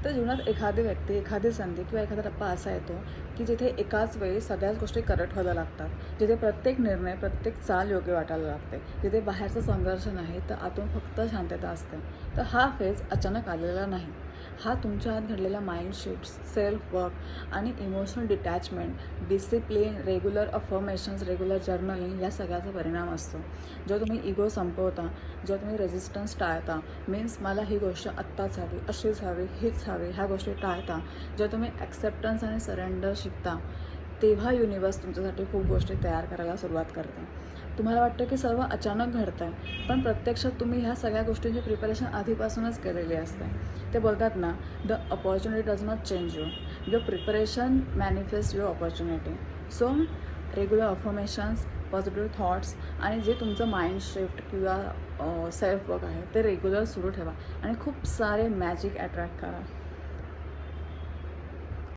तर जीवनात एखादी व्यक्ती, एखादी संधी किंवा एखादा टप्पा असा येतो, की जिथे एकाच वेळी सगळ्याच गोष्टी करत व्हायला लागतात. जिथे प्रत्येक निर्णय, प्रत्येक चाल योग्य वाटायला लागते. जिथे बाहेरचा संघर्ष नाही, तर आतून फक्त शांतता असते. तर हा फेज अचानक आलेला नाही. हा तुमच्या आत घडलेला माइंड शिफ्ट, सेल्फ वर्क आणि emotional detachment, discipline, regular affirmations, regular journaling या सगळ्याचा परिणाम असतो. जेव्हा तुम्ही इगो संपवता, जेव्हा तुम्ही रेजिस्टन्स टाळता, मीन्स मला ही गोष्ट आत्ताच हवी, अशीच हवी, हीच हवी, ह्या गोष्टी टाळता, जेव्हा तुम्ही ॲक्सेप्टन्स आणि सरेंडर शिकता, तेव्हा युनिवर्स तुमच्यासाठी खूप गोष्टी तयार करायला सुरुवात करते. तुम्हाला वाटतं की सर्व अचानक घडतं आहे, पण प्रत्यक्षात तुम्ही ह्या सगळ्या गोष्टींची प्रिपरेशन आधीपासूनच केलेली असते. ते बोलतात ना, the opportunity does not change you, your preparation manifest your opportunity. So regular affirmations, positive thoughts आणि जे तुमचं माइंड शिफ्ट किंवा सेल्फ वर्क आहे ते रेग्युलर सुरू ठेवा आणि खूप सारे मॅजिक अट्रॅक्ट करा.